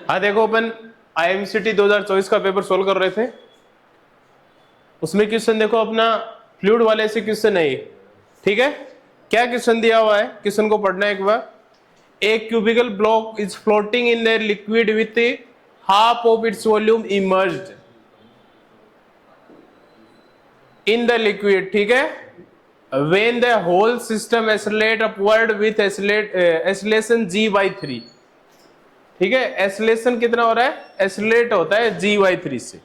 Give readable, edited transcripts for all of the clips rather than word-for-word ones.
हाँ देखो, अपन IMCT 2024 का पेपर सोल्व कर रहे थे, उसमें क्वेश्चन देखो अपना फ्लूइड वाले से क्वेश्चन है ये, ठीक है। क्या क्वेश्चन दिया हुआ है, क्वेश्चन को पढ़ना एक बार। A cubical block is floating in the liquid with half of its volume emerged in the liquid, ठीक है। when the whole system accelerate upward with acceleration g/3, ठीक है। एक्सेलरेशन कितना हो रहा है, एक्सेलरेट होता है g/3 से।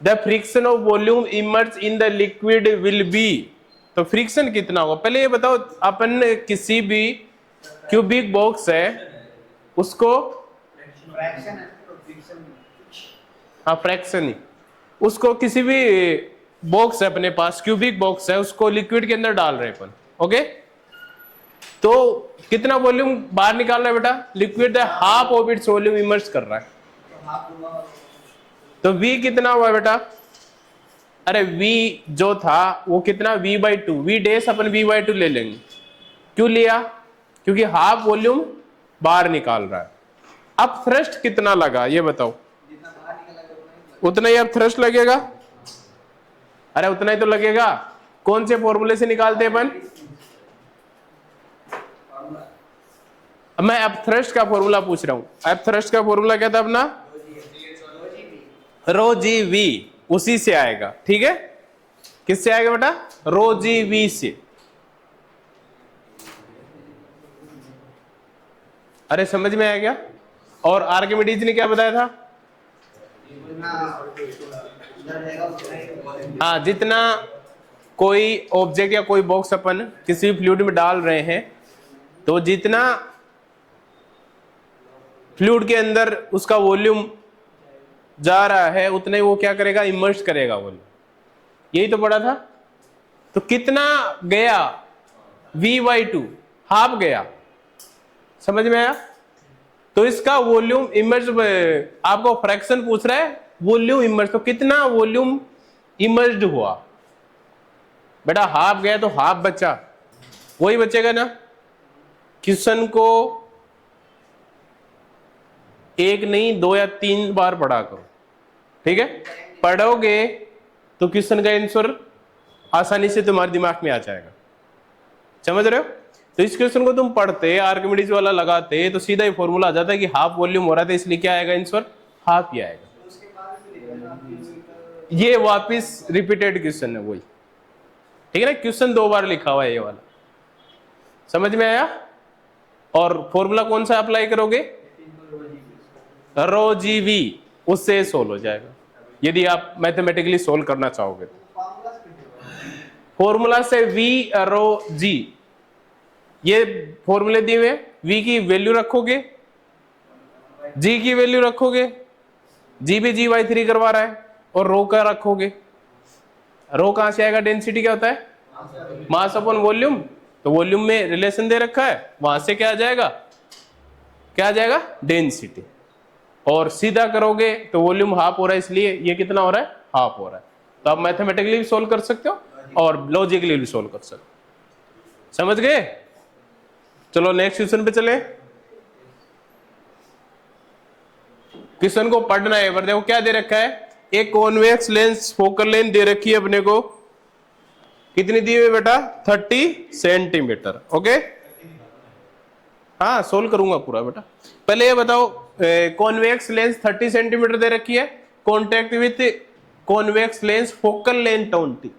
The friction of volume emerge in the liquid will be, तो फ्रिक्शन कितना होगा पहले ये बताओ। अपन किसी भी क्यूबिक बॉक्स है उसको, हाँ फ्रैक्शन ही, उसको किसी भी बॉक्स है अपने पास, क्यूबिक बॉक्स है, उसको लिक्विड के अंदर डाल रहे हैं अपन, ओके। तो कितना वॉल्यूम बाहर निकाल रहा है बेटा, liquid half of its volume emerge कर रहा है, तो V कितना हुआ बेटा। अरे V जो था वो कितना, V/2, V डैश अपन V/2 ले लेंगे। क्यों लिया, क्योंकि हाफ वॉल्यूम बाहर निकाल रहा है। अब थ्रस्ट कितना लगा ये बताओ, उतना ही अब थ्रस्ट लगेगा। अरे उतना ही तो लगेगा, कौन से फॉर्मूले से निकालते हैं अपन। मैं अब थ्रस्ट का फॉर्मूला पूछ रहा हूं। अब थ्रस्ट का फॉर्मूला क्या था अपना, रो जी वी, उसी से आएगा, ठीक है। किससे आएगा बेटा, रो जी वी से। अरे समझ में आ गया। और आर्किमिडीज ने क्या बताया था, हाँ जितना कोई ऑब्जेक्ट या कोई बॉक्स अपन किसी फ्लूइड में डाल रहे हैं, तो जितना फ्लूइड के अंदर उसका वॉल्यूम जा रहा है उतने वो क्या करेगा, इमर्ज करेगा वॉल्यूम, यही तो पढ़ा था। तो कितना गया, V/2, हाफ गया, समझ में आया। तो इसका वॉल्यूम इमर्ज, आपको फ्रैक्शन पूछ रहा है, वॉल्यूम इमर्ज, तो कितना वॉल्यूम इमर्ज्ड हुआ बेटा, हाफ गया तो हाफ बचा, वही बचेगा ना। क्वेश्चन को एक नहीं 2 या 3 बार पढ़ा करो, ठीक है। पढ़ोगे तो क्वेश्चन का आंसर आसानी से तुम्हारे दिमाग में आ जाएगा, समझ रहे हो। तो इस क्वेश्चन को तुम पढ़ते, आर्किमिडीज वाला लगाते, तो सीधा ही फॉर्मूला आ जाता है कि हाफ वॉल्यूम हो रहा था, इसलिए क्या आएगा आंसर, हाफ ही आएगा। ये वापिस रिपीटेड क्वेश्चन है वही, ठीक है ना। क्वेश्चन 2 बार लिखा हुआ है ये वाला, समझ में आया। और फॉर्मूला कौन सा अप्लाई करोगे, रो जी वी, उससे सोल्व हो जाएगा यदि आप मैथमेटिकली सोल्व करना चाहोगे। फॉर्मूला से V रो जी, ये फॉर्मूले दिए हुए, V की वैल्यू रखोगे, G की वैल्यू रखोगे, G भी G/3 करवा रहा है, और रो का रखोगे। रो कहां से आएगा, डेंसिटी क्या होता है, मास अपॉन वॉल्यूम, तो वॉल्यूम में रिलेशन दे रखा है, वहां से क्या आ जाएगा, क्या आ जाएगा, डेंसिटी। और सीधा करोगे तो वॉल्यूम हाफ हो रहा है, इसलिए ये कितना हो रहा है, हाफ हो रहा है। तो आप मैथमेटिकली भी सोल्व कर सकते हो और लॉजिकली भी सोल्व कर सकते हो, समझ गए। चलो नेक्स्ट क्वेश्चन पे चले। क्वेश्चन को पढ़ना है, पर देखो क्या दे रखा है, एक कॉन्वेक्स लेंस फोकल लेंथ दे रखी है अपने को, कितनी दी हुई बेटा, 30 सेंटीमीटर, ओके। हाँ सोल्व करूंगा पूरा बेटा। पहले ये बताओ, कॉन्वेक्स लेंस 30 सेंटीमीटर दे रखी है, contact with convex lens focal length 20।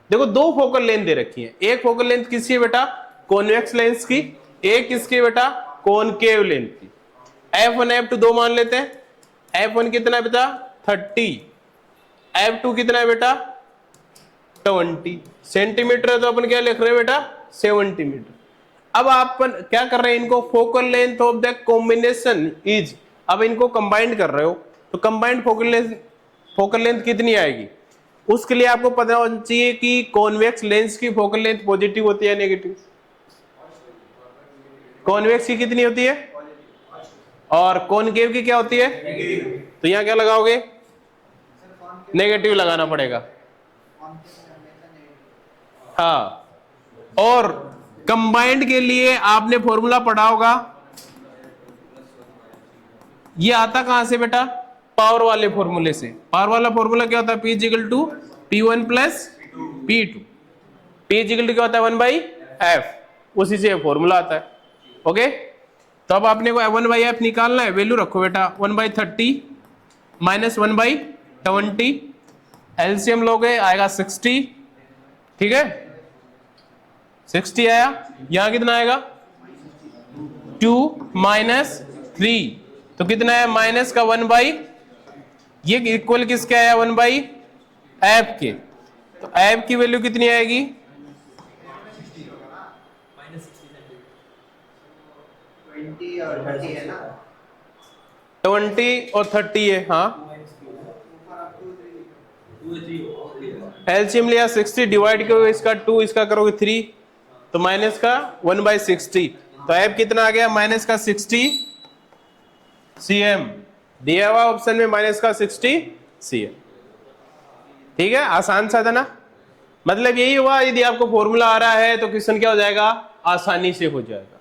देखो 2 फोकल लेंथ दे रखी है, एक फोकल लेंथ किसकी है बेटा, कॉन्वेक्स लेंस की, एक किसकी बेटा, कॉनकेव लेंथ की। F1 F2 2 मान लेते हैं। F1 कितना है बेटा, 30, F2 कितना है बेटा, 20 सेंटीमीटर है, तो अपन क्या लिख रहे हैं बेटा, 70 मीटर। अब आप क्या कर रहे हैं, इनको focal length of the combination is, अब इनको कंबाइंड कर रहे हो, तो कंबाइंड फोकल लेंथ कितनी आएगी, उसके लिए आपको पता होना चाहिए कि कॉन्वेक्स लेंस की फोकल लेंथ पॉजिटिव होती है नेगेटिव, कॉन्वेक्स की कितनी होती है, और कॉनकेव की क्या होती है, तो यहां क्या लगाओगे, नेगेटिव लगाना पड़ेगा, हाँ। और कंबाइंड के लिए आपने फॉर्मूला पढ़ा होगा, ये आता कहां से बेटा, पावर वाले फॉर्मूले से। पावर वाला फॉर्मूला क्या होता है, P is equal to P1 plus P2। P is equal to क्या होता है, 1/f, उसी से फॉर्मूला आता है। ओके, तो अब आपने को 1/f निकालना है, वैल्यू रखो बेटा 1/30 माइनस 1/20, एलसीएम लोगे आएगा 60, ठीक है 60 आया। यहां कितना आएगा 2 माइनस 3, तो कितना है माइनस का 1/, ये इक्वल किसके आया 1/f के, तो f की वैल्यू कितनी आएगी 20 और 30 है ना, 20 और 30 है, हाँ एलसीएम लिया 60, डिवाइड करोगे इसका 2, इसका करोगे 3, तो माइनस का 1/60, तो एफ कितना आ गया माइनस का 60 cm, दिया हुआ ऑप्शन में माइनस का 60 cm। ठीक है, आसान सा था ना, मतलब यही हुआ, यदि आपको फॉर्मूला आ रहा है तो क्वेश्चन क्या हो जाएगा, आसानी से हो जाएगा।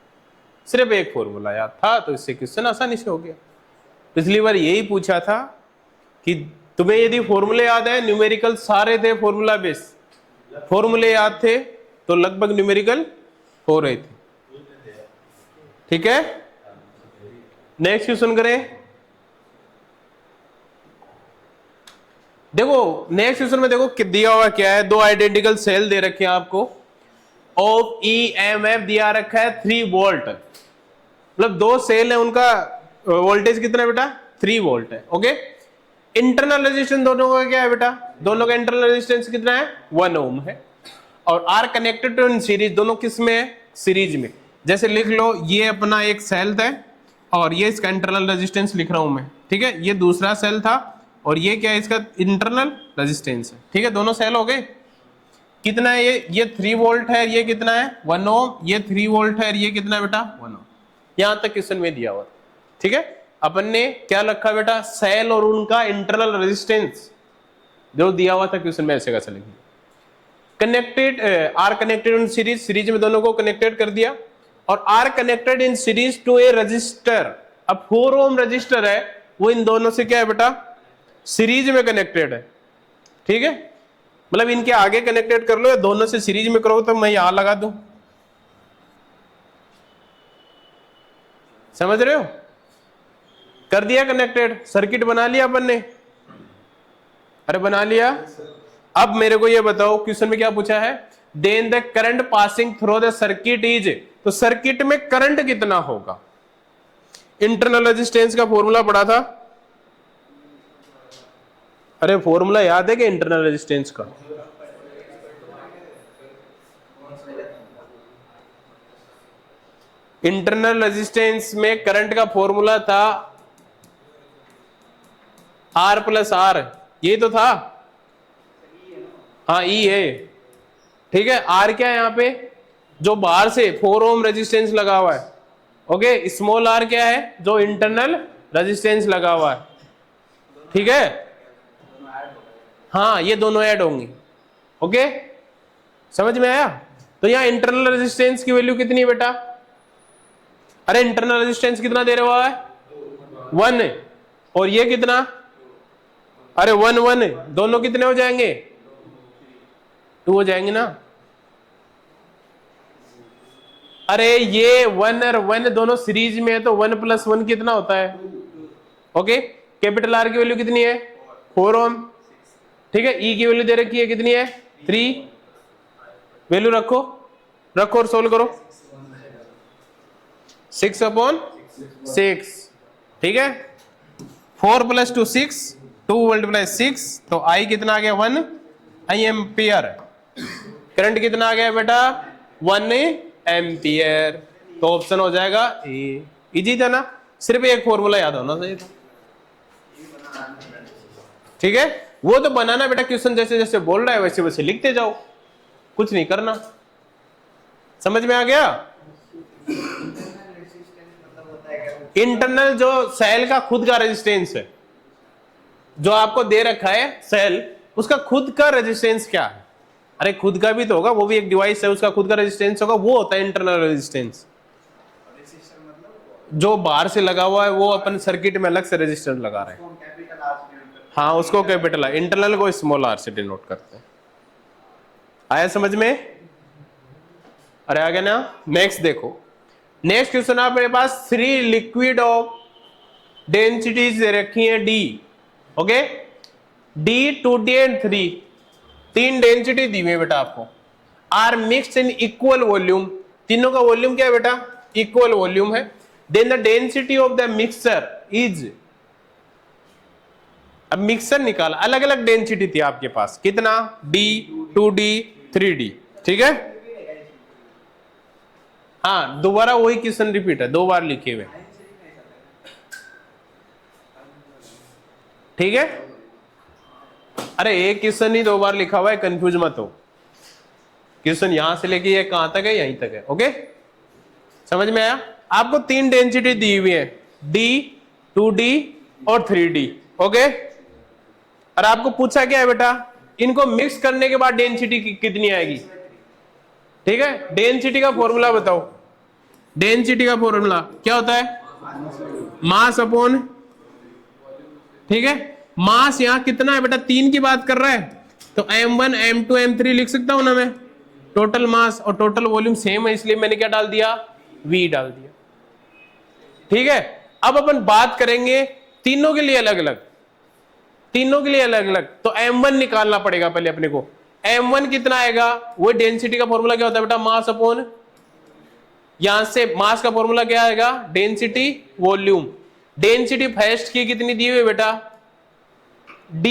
सिर्फ एक फॉर्मूला याद था तो इससे क्वेश्चन आसानी से हो गया। पिछली बार यही पूछा था कि तुम्हें यदि फॉर्मूले याद है, न्यूमेरिकल सारे थे फॉर्मूला बेस, फॉर्मूले याद थे तो लगभग न्यूमेरिकल हो रहे थे। ठीक है, नेक्स्ट क्वेश्चन करें। देखो नेक्स्ट क्वेश्चन में देखो दिया हुआ क्या है, दो आइडेंटिकल सेल दे रखे हैं आपको, ऑफ ईएमएफ दिया रखा है 3 वोल्ट, मतलब दो सेल है, उनका वोल्टेज कितना है बेटा 3 वोल्ट है। ओके, इंटरनल रेजिस्टेंस दोनों का क्या है बेटा, दोनों का इंटरनल रेजिस्टेंस कितना है 1 ओम है, और R connected to in series, दोनों किस में है सीरीज में। जैसे लिख लो ये अपना एक सेल था और ये इसका इंटरनल रेजिस्टेंस लिख रहा हूं मैं, ठीक है, ये दूसरा सेल था और ये क्या है इसका इंटरनल रेजिस्टेंस है। ठीक है, दोनों सेल हो गए, कितना है ये 3 वोल्ट है, ये कितना है 1 ओम, ये 3 वोल्ट है, ये कितना है बेटा 1 ओम। यहां तक क्वेश्चन में दिया हुआ। ठीक है, अपन ने क्या रखा बेटा, सेल और उनका इंटरनल रेजिस्टेंस जो दिया हुआ था क्वेश्चन में, ऐसे कैसे लिखेंगे। Connected, R connected in series, series में दोनों को कनेक्टेड कर दिया, और R connected in series to a resistor. अब 4 ओम रजिस्टर है, वो इन दोनों से क्या है बेटा सीरीज में कनेक्टेड है। ठीक है, मतलब इनके आगे कनेक्टेड कर लो या दोनों से सीरीज में करो, तो मैं यहां लगा दूं, समझ रहे हो, कर दिया कनेक्टेड, सर्किट बना लिया अपन ने, अरे बना लिया। अब मेरे को ये बताओ क्वेश्चन में क्या पूछा है, then the current passing through the circuit is, तो सर्किट में करंट कितना होगा। इंटरनल रेजिस्टेंस का फॉर्मूला पढ़ा था, अरे फॉर्मूला याद है कि इंटरनल रेजिस्टेंस का, इंटरनल रेजिस्टेंस में करंट का फॉर्मूला था R प्लस R, ये तो था, हाँ ई है। ठीक है, R क्या है यहाँ पे, जो बाहर से 4 ओम रेजिस्टेंस लगा हुआ है। ओके, स्मॉल r क्या है, जो इंटरनल रेजिस्टेंस लगा हुआ है। ठीक है, हाँ ये दोनों ऐड होंगी। ओके, समझ में आया। तो यहाँ इंटरनल रेजिस्टेंस की वैल्यू कितनी है बेटा, अरे इंटरनल रेजिस्टेंस कितना दे रहा है 1, और ये कितना, अरे 1 1, दोनों कितने हो जाएंगे 2 हो जाएंगे ना। अरे ये 1 और 1 दोनों सीरीज में है, तो 1 + 1 कितना होता है। ओके, कैपिटल R की वैल्यू कितनी है 4 ओम। ठीक है, E की वैल्यू दे रखी है कितनी है 3, वैल्यू रखो और सोल्व करो, 6/6। ठीक है, 4 + 2 6, 2 × 6, तो I कितना आ गया 1 एम्पियर। करंट कितना आ गया बेटा 1 एम्पियर, तो ऑप्शन हो जाएगा ए। इजी था ना, सिर्फ एक फॉर्मूला याद होना चाहिए था। ठीक है, वो तो बनाना बेटा, क्वेश्चन जैसे जैसे बोल रहा है वैसे वैसे लिखते जाओ, कुछ नहीं करना। समझ में आ गया। इंटरनल जो सेल का खुद का रेजिस्टेंस है, जो आपको दे रखा है सेल, उसका खुद का रेजिस्टेंस क्या है। अरे खुद का भी तो होगा, वो भी एक डिवाइस है, उसका खुद का रेजिस्टेंस होगा, वो होता है इंटरनल रेजिस्टेंस। जो बाहर से लगा हुआ है वो अपन सर्किट में अलग से रेजिस्टेंस लगा रहे हैं। हम कैपिटल आर से डिनोट करते हाँ, उसको कैपिटल आर, इंटरनल को स्मॉल आर से डिनोट करते हैं। आया समझ में? अरे आ गया ना? नेक्स्ट देखो, नेक्स्ट क्वेश्चन आपके पास 3 लिक्विड ऑफ डेंसिटीज दे रखी है D, okay, D 2D and 3, 3 density दी हुई है बेटा आपको, are mixed in equal volume, तीनों का वॉल्यूम क्या है बेटा? इक्वल वॉल्यूम है। Then the density of the mixture is, अब मिक्सचर निकाला, अलग अलग डेंसिटी थी आपके पास, कितना? डी, 2D, 3D, ठीक है? हाँ, दोबारा वही क्वेश्चन रिपीट है, 2 बार लिखे हुए, ठीक है? अरे एक क्वेश्चन ही 2 बार लिखा हुआ है, कंफ्यूज मत हो। क्वेश्चन यहां से लेके ये कहां तक है? यहीं तक है, ओके? समझ में आया? आपको 3 डेंसिटी दी हुई है, डी, 2D और 3D, ओके? और आपको पूछा क्या है बेटा? इनको मिक्स करने के बाद डेंसिटी कितनी आएगी, ठीक है? डेंसिटी का फॉर्मूला बताओ। डेंसिटी का फॉर्मूला क्या होता है? मास अपॉन, ठीक है? मास यहां कितना है बेटा? 3 की बात कर रहा है, तो m1 m2 m3 लिख सकता हूं ना मैं, टोटल मास, और टोटल वॉल्यूम सेम है, इसलिए मैंने क्या डाल दिया? v डाल दिया, ठीक है? अब अपन बात करेंगे तीनों के लिए अलग अलग, तीनों के लिए अलग अलग, तो m1 निकालना पड़ेगा पहले अपने को। m1 कितना आएगा? वो डेंसिटी का फॉर्मूला क्या होता है बेटा? मास अपॉन, यहां से मास का फॉर्मूला क्या आएगा? Density volume. डेंसिटी फर्स्ट की कितनी दी हुई है बेटा? d,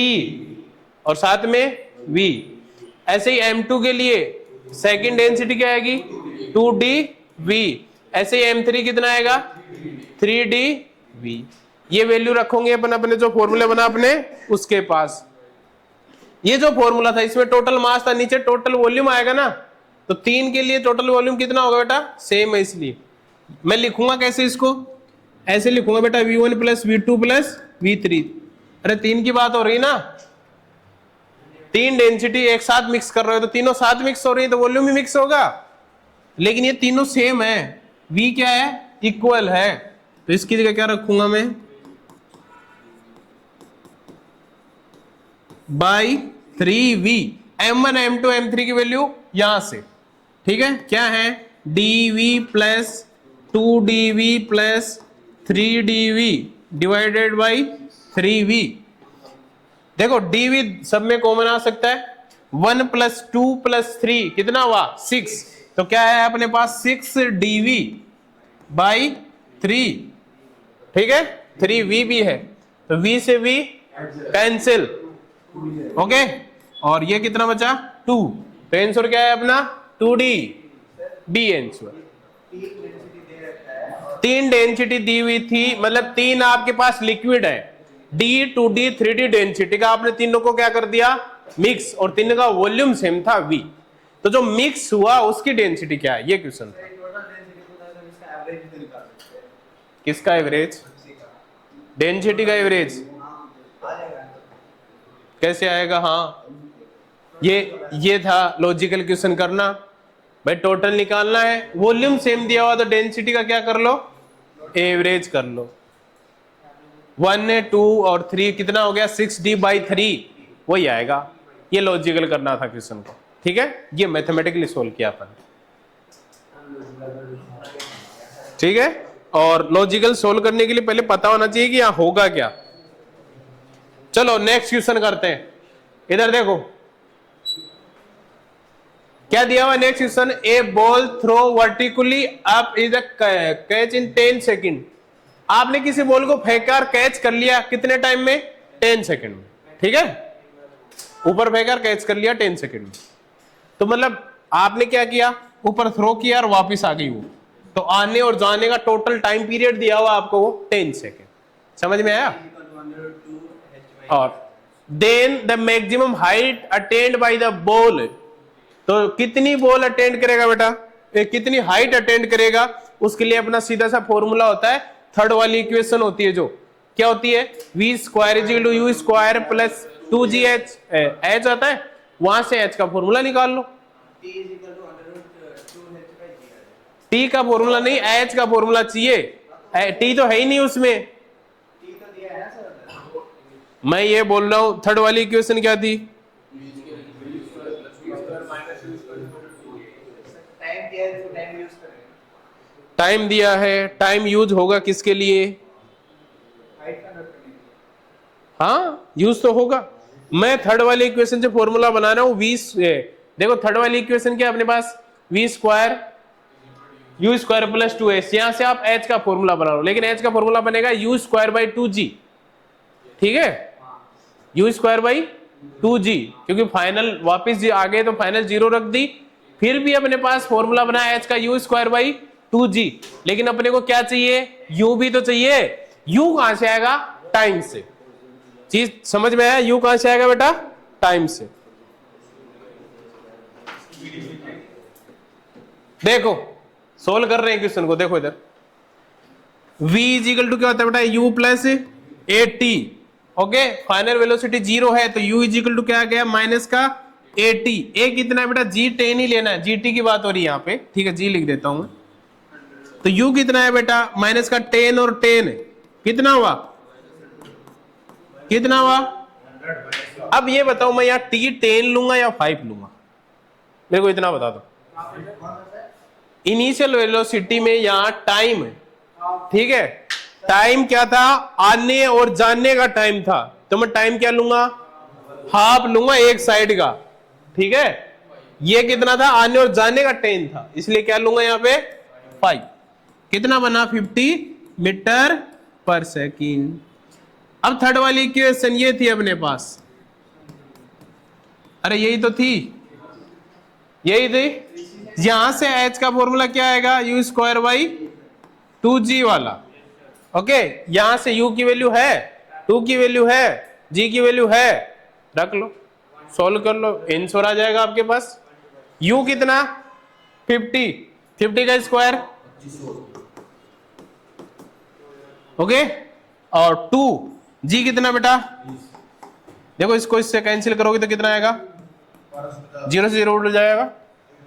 और साथ में v। ऐसे ही m2 के लिए सेकंड डेंसिटी क्या आएगी? 2dv। ऐसे ही m3 कितना आएगा? 3dv। ये वैल्यू रखोगे अपन अपने जो फॉर्मूला बना अपने उसके पास। ये जो फॉर्मूला था इसमें टोटल मास था, नीचे टोटल वॉल्यूम आएगा ना, तो 3 के लिए टोटल वॉल्यूम कितना होगा बेटा? सेम है, इसलिए मैं लिखूंगा कैसे इसको? ऐसे लिखूंगा बेटा, v1 plus v2 plus v3। अरे 3 की बात हो रही ना, 3 डेंसिटी एक साथ मिक्स कर रहे हो तो तीनों साथ मिक्स हो रही है तो वॉल्यूम भी मिक्स होगा, लेकिन ये तीनों सेम है, v क्या है? इक्वल है, तो इसकी जगह क्या रखूंगा मैं? By 3v। m1 m2 m3 की वैल्यू यहां से, ठीक है? क्या है? dv plus 2dv plus 3dv divided by 3v। देखो dv सब में कॉमन आ सकता है, 1 प्लस 2 प्लस 3 कितना हुआ? 6, तो क्या है अपने पास? 6dv बाई 3, ठीक है? 3v भी है, तो v से v कैंसिल, ओके? और ये कितना बचा? 2, तो आंसर क्या है अपना? 2d, d answer. 3 डेंसिटी दी हुई थी, मतलब 3 आपके पास लिक्विड है, d, 2d, 3d डेंसिटी का आपने तीनों को क्या कर दिया? मिक्स, और तीनों का वॉल्यूम सेम था v, तो जो मिक्स हुआ उसकी डेंसिटी क्या है? ये क्वेश्चन था। किसका एवरेज? डेंसिटी का एवरेज कैसे आएगा? हाँ, ये था लॉजिकल क्वेश्चन करना भाई, टोटल निकालना है, वॉल्यूम सेम दिया हुआ तो डेंसिटी का क्या कर लो? एवरेज कर लो। 1 2 और 3 कितना हो गया? 6d बाई 3, वही आएगा। ये लॉजिकल करना था क्वेश्चन को, ठीक है? ये मैथमेटिकली सोल्व किया अपन, ठीक है? और लॉजिकल सोल्व करने के लिए पहले पता होना चाहिए कि यहां होगा क्या। चलो नेक्स्ट क्वेश्चन करते हैं, इधर देखो क्या दिया हुआ next question. A ball throw vertically up is a catch in 10 second. आपने किसी बॉल को फेंका और कैच कर लिया, कितने टाइम में? 10 सेकेंड में, ठीक है? ऊपर फेंका और कैच कर लिया 10 सेकेंड में, तो मतलब आपने क्या किया? ऊपर थ्रो किया और वापस आ गई वो, तो आने और जाने का टोटल टाइम पीरियड दिया हुआ आपको वो 10 सेकेंड। समझ में आया? और then the maximum height attend by the ball, तो कितनी बॉल अटेंड करेगा बेटा? कितनी हाइट अटेंड करेगा, उसके लिए अपना सीधा सा फॉर्मूला होता है, थर्ड वाली इक्वेशन होती है जो क्या होती है? v square is equal to u square plus 2gh, h आता है वहां से h का फॉर्मूला निकाल लो। t का फॉर्मूला नहीं, h का फॉर्मूला चाहिए, टी तो है ही नहीं उसमें। टी तो दिया है ना सर। मैं ये बोल रहा हूं थर्ड वाली इक्वेशन क्या थी? टाइम दिया है तो टाइम यूज करेंगे। टाइम दिया है, टाइम यूज होगा किसके लिए? हाइट का नोट करने के लिए। हाँ यूज तो होगा। मैं थर्ड वाली इक्वेशन से फॉर्मूला बना रहा हूं देखो थर्ड वाली इक्वेशन क्या है अपने पास? V square U square plus 2s। यहां से आप h का फॉर्मूला बना लो, लेकिन h का फॉर्मूला बनेगा यू स्क्वायर बाई 2g। ठीक है, यू स्क्वायर बाई 2g, क्योंकि फाइनल वापिस आ गए तो फाइनल 0 रख दी। फिर भी अपने पास फॉर्मूला बना है h का यू स्क्वायर बाई 2g, लेकिन अपने को क्या चाहिए? u भी तो चाहिए। u कहां से आएगा? टाइम से। चीज समझ में आया? u कहां से आएगा बेटा? टाइम से। देखो सोल्व कर रहे हैं क्वेश्चन को, देखो इधर v इज इक्वल टू क्या होता है बेटा? u plus A T. Okay, final velocity 0 है तो u इज इक्वल टू क्या आ गया? माइनस का ए टी। ए कितना है बेटा? जी 10 ही लेना है, gt की बात हो रही है यहाँ पे। ठीक है, जी लिख देता हूं। तो u कितना है बेटा? माइनस का 10 और 10 कितना हुआ? कितना हुआ? अब ये बताओ मैं यहाँ t 10 लूंगा या 5 लूंगा? मेरे को इतना बता दो। इनिशियल वेलोसिटी में यहाँ टाइम है, ठीक है, टाइम क्या था? आने और जाने का टाइम था, तो मैं टाइम क्या लूंगा? हाफ लूंगा एक साइड का। ठीक है, ये कितना था? आने और जाने का टाइम था, इसलिए क्या लूंगा यहाँ पे? 5। कितना बना? 50 मीटर पर सेकेंड। अब थर्ड वाली इक्वेशन ये थी अपने पास, अरे यही तो थी, यही थी। यहां से h का फॉर्मूला क्या आएगा? यू स्क्वायर बाई 2g वाला। ओके, यहां से u की वैल्यू है, 2 की वैल्यू है, g की वैल्यू है, रख लो, सॉल्व कर लो, आंसर आ जाएगा आपके पास। u कितना? 50, 50 का स्क्वायर, ओके, और 2 g कितना बेटा? देखो इसको इससे कैंसिल करोगे तो कितना आएगा? 0 से 0 उड़ जाएगा।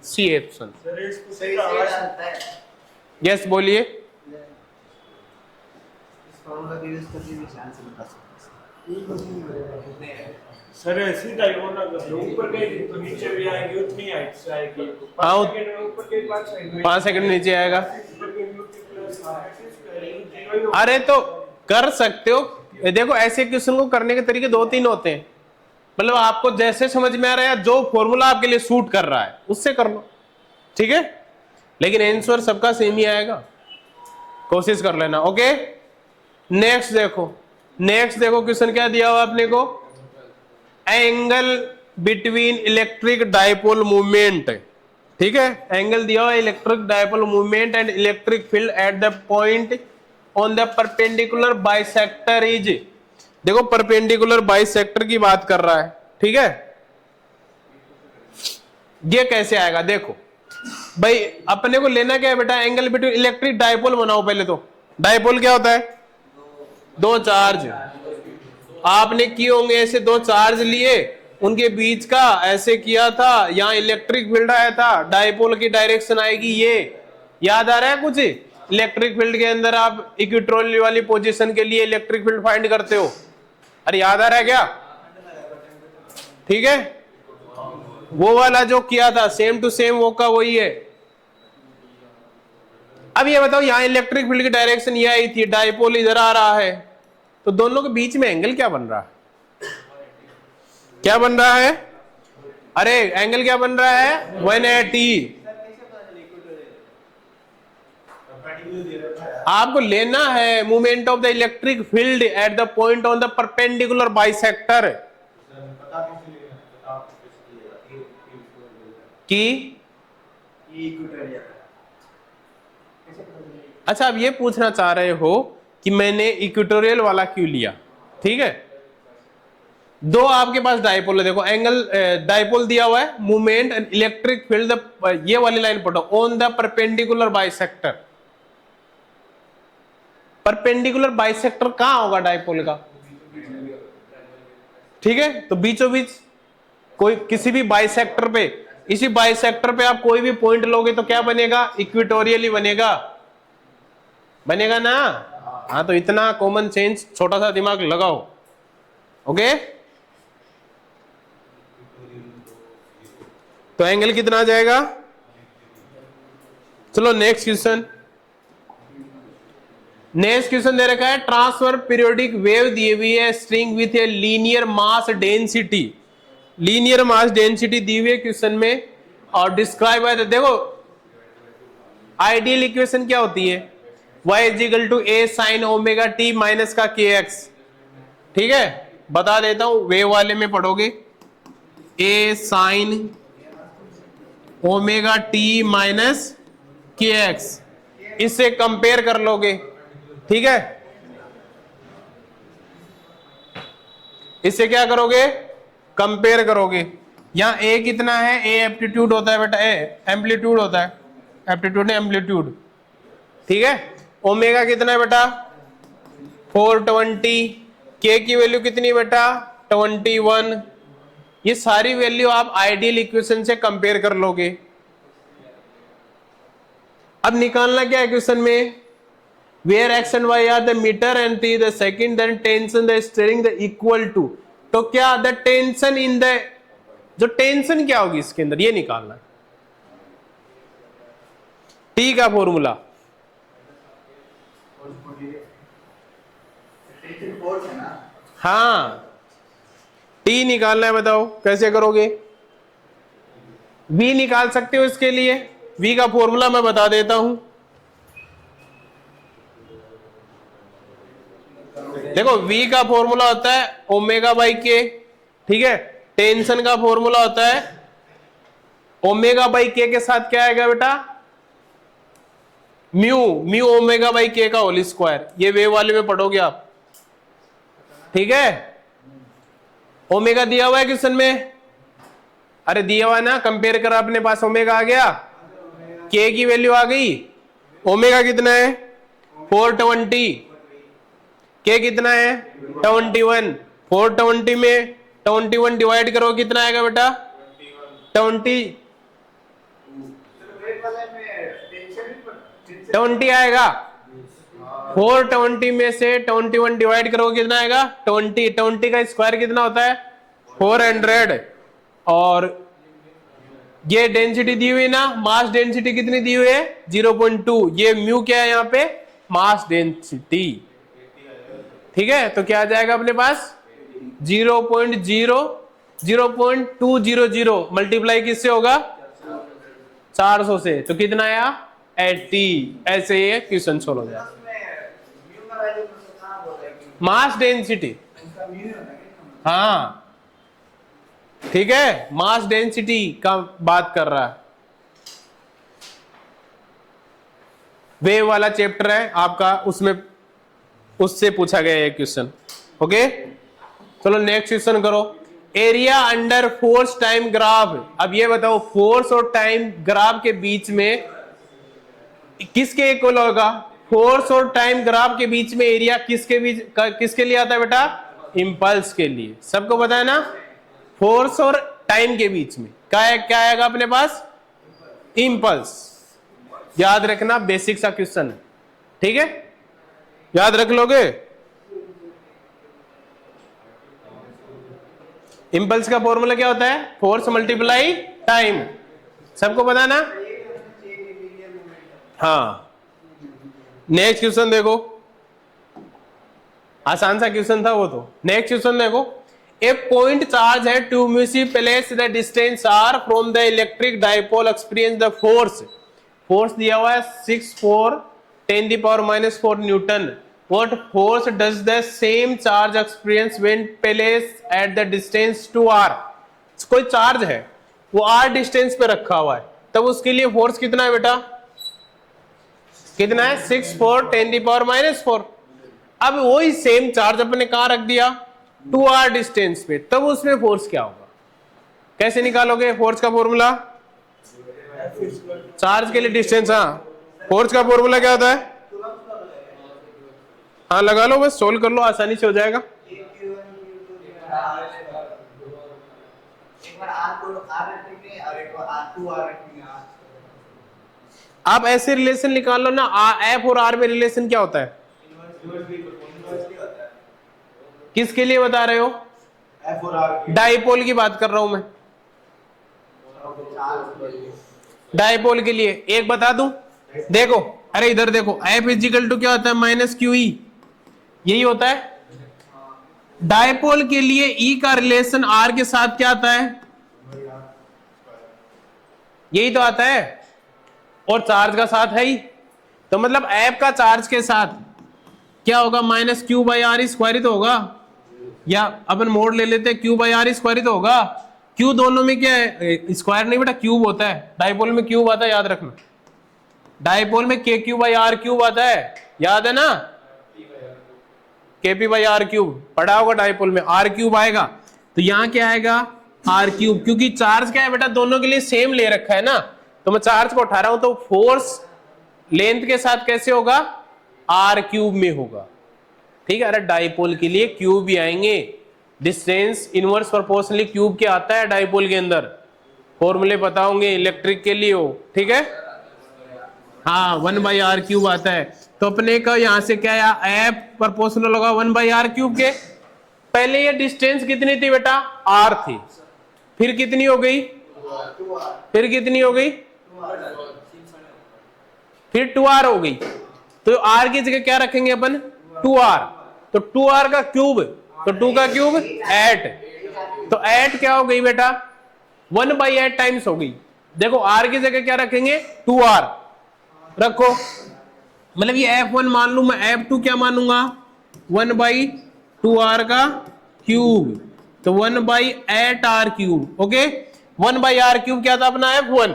C option. सही आता है। यस बोलिए। इस फॉर्मूला का यूज करके भी ध्यान से बता सकते हैं। सर ऐसी डायगोनल कर लो, ऊपर गई तो नीचे भी आएगी, उतनी हाइट से आएगी। हाँ, 5 सेकंड में ऊपर के 5 सेकंड 5 सेकंड नीचे आएगा। ऊपर के न्यूट्री प्लस अरे तो कर सकते हो, देखो ऐसे क्वेश्चन को करने के तरीके 2-3 होते हैं, मतलब आपको जैसे समझ में आ रहा है, जो फॉर्मूला आपके लिए सूट कर रहा है उससे कर लो, ठीक है, लेकिन आंसर सबका सेम ही आएगा, कोशिश कर लेना। ओके, नेक्स्ट देखो, नेक्स्ट देखो क्वेश्चन क्या दिया हुआ आपने को? Angle between electric dipole movement. ठीक है, एंगल दिया हुआ electric dipole movement and electric field at the point on the perpendicular bisector is. देखो परपेंडिकुलर बाइसेक्टर की बात कर रहा है, ठीक है, ये कैसे आएगा? देखो भाई अपने को लेना क्या है बेटा? एंगल बिटवीन इलेक्ट्रिक डायपोल बनाओ पहले तो। डायपोल क्या होता है? 2 चार्ज। आपने किए होंगे ऐसे 2 चार्ज लिए, उनके बीच का ऐसे किया था, यहां इलेक्ट्रिक फील्ड आया था, डायपोल की डायरेक्शन आएगी ये, याद आ रहा है कुछ? इलेक्ट्रिक फील्ड के अंदर आप इक्वेटोरियल वाली पोजीशन के लिए इलेक्ट्रिक फील्ड फाइंड करते हो, अरे याद आ रहा है क्या? ठीक है, वो वाला जो किया था सेम टू सेम वो का वही है। अब ये बताओ, यहां इलेक्ट्रिक फील्ड की डायरेक्शन ये आई थी, डायपोल इधर आ रहा है, तो दोनों के बीच में एंगल क्या बन रहा है? क्या बन रहा है? अरे एंगल क्या बन रहा है? 180। आपको लेना है movement of the electric field at the point on the perpendicular bisector की। अच्छा, अब ये पूछना चाह रहे हो कि मैंने इक्वेटोरियल वाला क्यों लिया? ठीक है, 2 आपके पास डायपोल है, देखो एंगल डायपोल दिया हुआ है, मूवमेंट एंड इलेक्ट्रिक फील्ड, ये वाली लाइन पढ़ो, on the perpendicular bisector. Perpendicular bisector कहां होगा डायपोल का? ठीक है, तो बीचों बीच कोई किसी भी बाइसेक्टर पे, इसी बाइसेक्टर पे आप कोई भी पॉइंट लोगे तो क्या बनेगा? इक्वेटोरियल ही बनेगा। बनेगा ना? हाँ, तो इतना कॉमन सेंस, छोटा सा दिमाग लगाओ। ओके, तो एंगल कितना आ जाएगा? चलो नेक्स्ट क्वेश्चन। नेक्स्ट क्वेश्चन दे रखा है ट्रांसफर पीरियोडिक वेव दी हुई है string with a linear mass density. Linear mass density दी हुई है क्वेश्चन में, और डिस्क्राइब बाय देखो आइडियल इक्वेशन क्या होती है? y is equal to A sine omega T minus का के एक्स। ठीक है, बता देता हूं, वेव वाले में पढ़ोगे ए साइन ओमेगा टी माइनस के एक्स, इससे कंपेयर कर लोगे। ठीक है, इससे क्या करोगे? कंपेयर करोगे। यहां ए कितना है? ए एप्टीट्यूड होता है बेटा, ए एम्पलीट्यूड होता है, एप्टीट्यूड नहीं एम्पलीट्यूड। ठीक है, ओमेगा कितना है बेटा? 420। के की वैल्यू कितनी बेटा? 21। ये सारी वैल्यू आप आइडियल इक्वेशन से कंपेयर कर लोगे। अब निकालना क्या है क्वेश्चन में? Where X and Y are the metre and T the second, then tension the steering the equal to. तो क्या द टेंशन इन द, जो टेंशन क्या होगी इसके अंदर, ये निकालना है। टी का फॉर्मूला, फोर्स है ना? हाँ, टी निकालना है। बताओ कैसे करोगे? वी निकाल सकते हो इसके लिए। वी का फॉर्मूला मैं बता देता हूं। देखो वी का फॉर्मूला होता है ओमेगा बाई के। ठीक है, टेंशन का फॉर्मूला होता है ओमेगा बाई के के साथ क्या आएगा बेटा? म्यू, म्यू ओमेगा बाई के का होल स्क्वायर। ये वेव वाले में पढ़ोगे आप। ठीक है, ओमेगा दिया हुआ है क्वेश्चन में, अरे दिया हुआ है ना, कंपेयर करा अपने पास, ओमेगा आ गया, के की वैल्यू आ गई। ओमेगा कितना है? 420। के कितना है? 21। 420 में 21 डिवाइड करो, कितना आएगा बेटा? 20 आएगा। 420 में से 21 डिवाइड करो, कितना आएगा? 20। 20 का स्क्वायर कितना होता है? 400। और ये डेंसिटी दी हुई ना, मास डेंसिटी कितनी दी हुई है? 0.2। ये म्यू क्या है यहाँ पे? Mass density. ठीक है, तो क्या आ जाएगा अपने पास? 0.200 मल्टीप्लाई किससे होगा? 400 से। तो कितना आया? 80। ऐसे ये क्वेश्चन सोल्व हो जाए। मास डेंसिटी, हाँ ठीक है, मास डेंसिटी का बात कर रहा है। वेव वाला चैप्टर है आपका, उसमें उससे पूछा गया है क्वेश्चन। ओके, चलो नेक्स्ट क्वेश्चन करो। Area under force time graph. अब ये बताओ फोर्स और टाइम ग्राफ के बीच में किसके इक्वल होगा? फोर्स और टाइम ग्राफ के बीच में एरिया किसके बीच किसके लिए आता है बेटा? इंपल्स के लिए। सबको पता है ना, फोर्स और टाइम के बीच में क्या आएगा अपने पास? इंपल्स। याद रखना, बेसिक सा क्वेश्चन है। ठीक है, याद रख लोगे। इंपल्स का फॉर्मूला क्या होता है? Force multiply time. सबको पता है ना? हाँ, नेक्स्ट क्वेश्चन देखो, आसान सा क्वेश्चन था वो तो। नेक्स्ट क्वेश्चन देखो, ए पॉइंट चार्ज है two mu C place the distance R from the electric dipole experience the force. Force दिया हुआ है 6 × 10⁻⁴ newton. What force does the same charge experience when place at the distance 2r। कोई charge है, वो r distance पे रखा हुआ है, तब उसके लिए फोर्स कितना है बेटा? कितना है? 6 × 10⁻⁴। अब वही सेम चार्ज अपने कहां रख दिया? 2r डिस्टेंस पे, तब उसमें फोर्स क्या होगा? कैसे निकालोगे फोर्स का फॉर्मूला? चार्ज के लिए डिस्टेंस, हाँ, फोर्स का फॉर्मूला क्या होता है? हाँ लगा लो, बस सोल्व कर लो, आसानी से हो जाएगा। एक बार R को R रखेंगे और एक बार R2 R रखेंगे। आप ऐसे रिलेशन निकाल लो ना, एफ और आर में रिलेशन क्या होता है? किसके लिए बता रहे हो? एफ और आर डाइपोल की बात कर रहा हूं मैं, डाइपोल के लिए। एक बता दूं, देखो, अरे इधर देखो, एफ इजिकल टू क्या होता है? माइनस क्यू ई, यही होता है। डाइपोल के लिए ई का रिलेशन आर के साथ क्या आता है? यही तो आता है, और चार्ज का साथ है ही, तो मतलब एफ का चार्ज के साथ क्या होगा? Minus Q by R square तो होगा, या अपन मोड ले लेते हैं, क्यू बाई आर स्क्वायर तो होगा। क्यू दोनों में क्या है? स्क्वायर नहीं बेटा, क्यूब होता है। डाइपोल में क्यूब आता है, याद रखना। डाइपोल में के क्यू बाई आर क्यूब आता है, याद है ना? केपी बाई आर क्यूब पढ़ा होगा डाइपोल में, आर क्यूब आएगा, तो यहां क्या आएगा? आर क्यूब, क्योंकि चार्ज क्या है बेटा? दोनों के लिए सेम ले रखा है ना, तो मैं चार्ज को उठा रहा हूं, तो फोर्स लेंथ के साथ कैसे होगा? आर क्यूब में होगा, ठीक है। अरे डाइपोल के लिए क्यूब भी आएंगे, डिस्टेंस इनवर्स प्रोपोर्शनली क्यूब के आता है डाइपोल के अंदर, फॉर्मूले बताओगे इलेक्ट्रिक के लिए हो, ठीक है। हाँ, 1/r क्यूब आता है, तो अपने का यहां से क्या है? एफ प्रोपोर्शनल होगा 1/r क्यूब के। पहले ये डिस्टेंस कितनी थी बेटा? r थी, फिर कितनी हो गई? फिर कितनी हो गई? फिर 2r हो गई, तो r की जगह क्या रखेंगे अपन? 2r, तो 2r का क्यूब, तो 2 का क्यूब 8, तो 8 क्या हो गई बेटा? 1/8 टाइम्स हो गई। देखो r की जगह क्या रखेंगे? 2r रखो, मतलब ये f1 मान लू, मैं f2 क्या मानूंगा? 1/2r का क्यूब, तो 1/8r cube, okay. 1/r cube क्या था अपना? f1,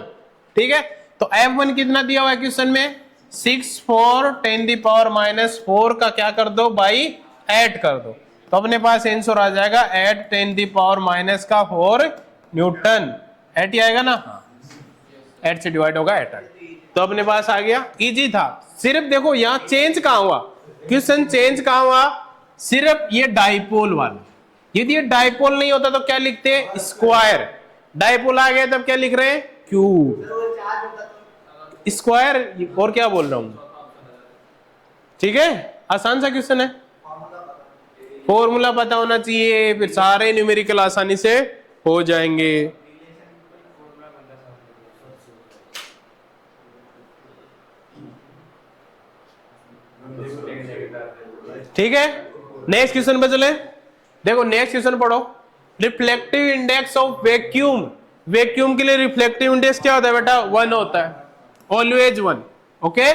ठीक है। तो f1 कितना दिया हुआ है क्वेश्चन में? 6 4 10⁻⁻4 का क्या कर दो? बाई 8 कर दो, तो अपने पास आंसर आ जाएगा 8 10⁻⁻4 न्यूटन। 8 ही आएगा ना? 8 से डिवाइड होगा 8, तो अपने पास आ गया। इजी था, सिर्फ देखो यहाँ चेंज कहां हुआ? क्वेश्चन चेंज कहां हुआ? सिर्फ ये डाइपोल वाला। यदि ये डाइपोल नहीं होता तो क्या लिखते? स्क्वायर। डाइपोल आ गया तब क्या लिख रहे हैं? क्यूब। स्क्वायर, और क्या बोल रहा हूं, ठीक है। आसान सा क्वेश्चन है, फॉर्मूला पता होना चाहिए, फिर सारे न्यूमेरिकल आसानी से हो जाएंगे। ठीक है, नेक्स्ट क्वेश्चन पे चले। देखो नेक्स्ट क्वेश्चन पढ़ो, reflective index of vacuum. Vacuum के लिए रिफ्लेक्टिव इंडेक्स क्या होता है बेटा? 1 होता है, ऑलवेज 1, ओके।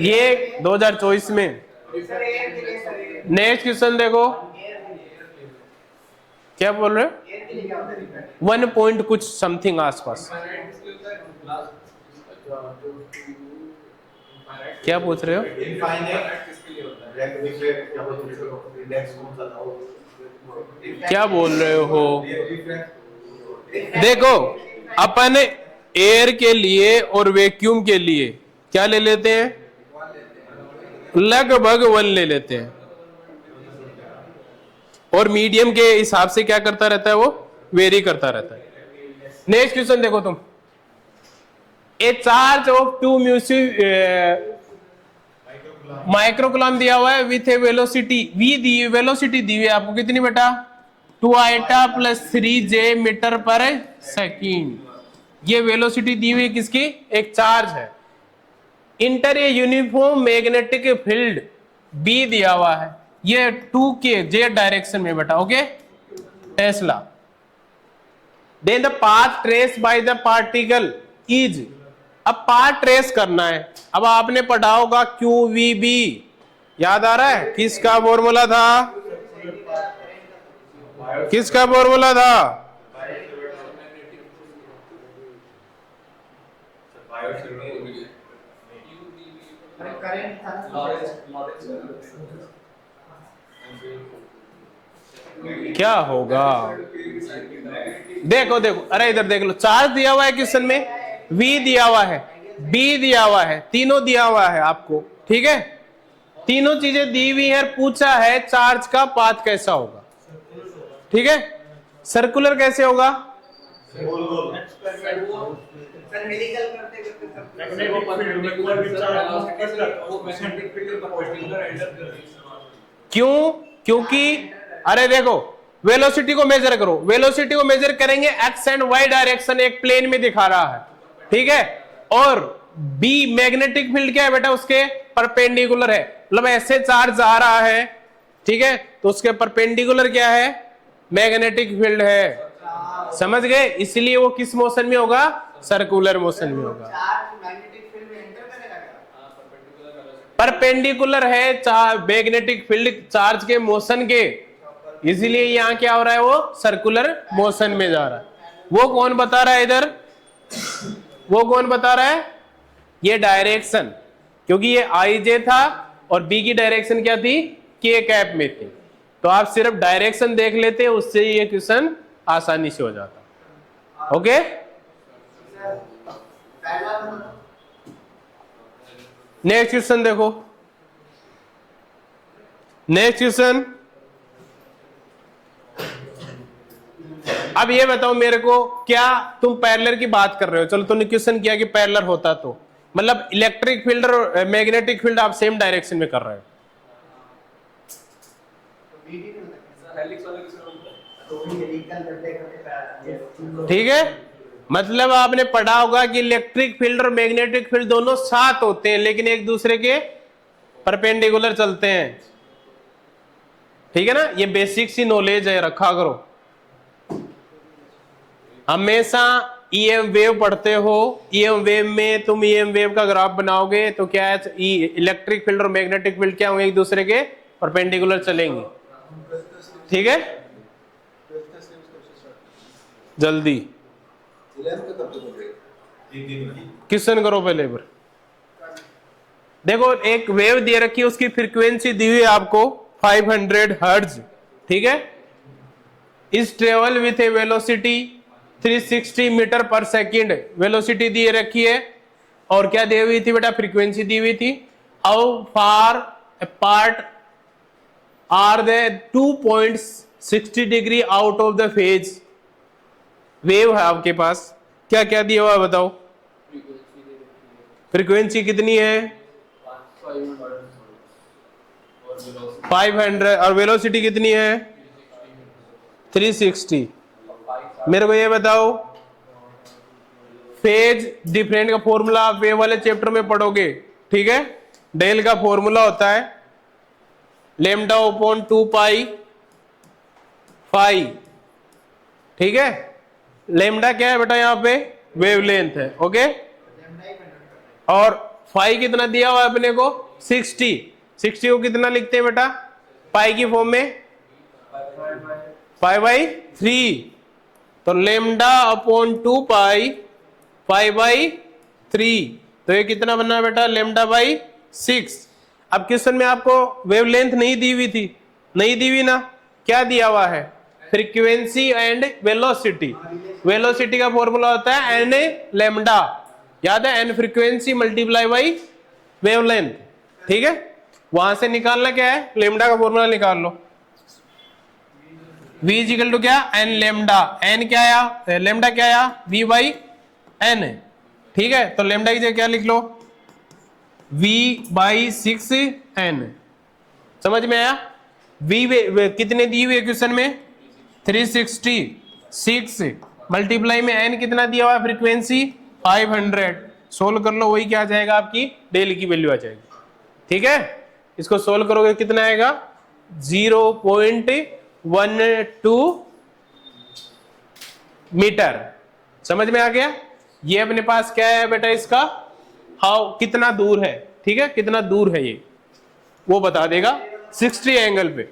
ये 2024 में। नेक्स्ट क्वेश्चन देखो, क्या बोल रहे हो? 1 पॉइंट कुछ समथिंग आसपास, क्या पूछ रहे हो? क्या बोल रहे हो? देखो अपन एयर के लिए और वैक्यूम के लिए क्या ले लेते हैं? लगभग 1 ले लेते हैं, और मीडियम के हिसाब से क्या करता रहता है? वो वेरी करता रहता है। नेक्स्ट क्वेश्चन देखो तुम, ए चार्ज ऑफ 2 माइक्रोकुलम दिया हुआ है विथ ए वेलोसिटी v दी, वेलोसिटी दी हुई है आपको कितनी बेटा? 2 आइटा प्लस 3j मीटर पर सेकेंड। ये वेलोसिटी दी हुई किसकी? एक चार्ज है। Enter a uniform magnetic field b दिया हुआ है, ये 2 के j डायरेक्शन में बेटा, okay. Tesla, then the path trace by the particle is, अब पाथ ट्रेस करना है। अब आपने पढ़ा होगा QVB, याद आ रहा है? किसका फॉर्मूला था? किसका फॉर्मूला था? क्या होगा? देखो देखो, अरे इधर देख लो, चार्ज दिया हुआ है क्वेश्चन में, V दिया हुआ है, B दिया हुआ है, तीनों दिया हुआ है आपको, ठीक है। तीनों चीजें दी हुई है, पूछा है चार्ज का पाथ कैसा होगा, ठीक है। सर्कुलर कैसे होगा? सर मेडिकल करते करते सब मैग्नेटिक फील्ड में कोई भी चार्ज करता है वो मैग्नेटिक फील्ड पर पर्टिकुलर एंटर कर रही है। क्यों? क्योंकि अरे देखो वेलोसिटी को मेजर करो, वेलोसिटी को मेजर करेंगे एक्स एंड वाई डायरेक्शन एक प्लेन में दिखा रहा है, ठीक है, और बी मैग्नेटिक फील्ड क्या है बेटा, उसके परपेंडिकुलर है, मतलब ऐसे चार्ज आ रहा है, ठीक है, तो उसके परपेंडिकुलर क्या है, मैग्नेटिक फील्ड है। समझ गए? इसलिए वो किस मोशन में होगा, सर्कुलर मोशन में होगा। चार्ज मैग्नेटिक फील्ड में एंटर करेगा क्या? परपेंडिकुलर है मैग्नेटिक फील्ड चार्ज के मोशन के, इसीलिए यहाँ क्या हो रहा है, वो सर्कुलर मोशन में जा रहा है। वो कौन बता रहा है इधर, वो कौन बता रहा है, ये डायरेक्शन, क्योंकि ये आई जे था और बी की डायरेक्शन क्या थी, के कैप में थी, तो आप सिर्फ डायरेक्शन देख लेते, उससे ये क्वेश्चन आसानी से हो जाता। ओके, सर पहला नेक्स्ट क्वेश्चन देखो, नेक्स्ट क्वेश्चन। अब ये बताओ मेरे को, क्या तुम पैरेलल की बात कर रहे हो, चलो तुमने क्वेश्चन किया कि पैरेलल होता तो, मतलब इलेक्ट्रिक फील्ड और मैग्नेटिक फील्ड आप सेम डायरेक्शन में कर रहे हो, हेलिक्स वाले किसका होता है? तो मेडिकल करते करते ठीक है, मतलब आपने पढ़ा होगा कि इलेक्ट्रिक फील्ड और मैग्नेटिक फील्ड दोनों साथ होते हैं लेकिन एक दूसरे के परपेंडिकुलर चलते हैं, ठीक है ना, ये बेसिक सी नॉलेज है, रखा करो। हमेशा ईएम वेव पढ़ते हो, ईएम वेव में तुम ईएम वेव का ग्राफ बनाओगे तो क्या है, इलेक्ट्रिक फील्ड और मैग्नेटिक फील्ड क्या होंगे, एक दूसरे के परपेंडिकुलर चलेंगे, ठीक है। जल्दी क्वेश्चन करो पहले पर। देखो एक वेव दे रखी है, उसकी फ्रीक्वेंसी दी हुई है आपको 500 हर्ट्ज, ठीक है, इस travel with a velocity 360 metre पर सेकेंड वेलोसिटी दी रखी है, और क्या दी हुई थी बेटा, फ्रीक्वेंसी दी हुई थी। How far apart are the 2 points 60 degree out of the phase. Wave है आपके पास, क्या क्या दिया हुआ है बताओ, फ्रीक्वेंसी कितनी है 500 और वेलोसिटी कितनी है 360। मेरे को ये बताओ, फेज डिफरेंट का फॉर्मूला आप वेव वाले चैप्टर में पढ़ोगे, ठीक है, डेल का फॉर्मूला होता है लेमडा अपॉन 2 पाई फाई, ठीक है, लेमडा क्या है बेटा, यहाँ पे वेवलेंथ है, ओके, और फाई कितना दिया हुआ है अपने को 60 को कितना लिखते हैं बेटा, पाई की फॉर्म में 5/3, तो लेमडा अपॉन 2 पाई 5/3, तो ये कितना बनना है बेटा, लेमडा बाई 6। अब क्वेश्चन में आपको वेवलेंथ नहीं दी हुई थी, नहीं दी हुई ना, क्या दिया हुआ है, फ्रीक्वेंसी एंड वेलोसिटी। वेलोसिटी का फॉर्मूला होता है एन लेमडा, याद है, n frequency multiply by wavelength, ठीक है, वहां से निकालना क्या है, लेमडा का फॉर्मूला निकाल लो, v इक्वल टू क्या, एन लेमडा, एन क्या आया, लेमडा क्या आया, v बाई एन, ठीक है, तो लेमडा की जगह क्या लिख लो, v बाई 6n। समझ में आया, v कितने दी हुई है क्वेश्चन में 366 मल्टीप्लाई में n कितना दिया हुआ है, फ्रीक्वेंसी 500, सोल्व कर लो, वही क्या आ जाएगा, आपकी डेल की वैल्यू आ जाएगी, ठीक है, इसको सोल्व करोगे कितना आएगा 0.12 मीटर। समझ में आ गया, ये अपने पास क्या है बेटा, इसका हाउ कितना दूर है, ठीक है, कितना दूर है ये वो बता देगा 60 एंगल पे।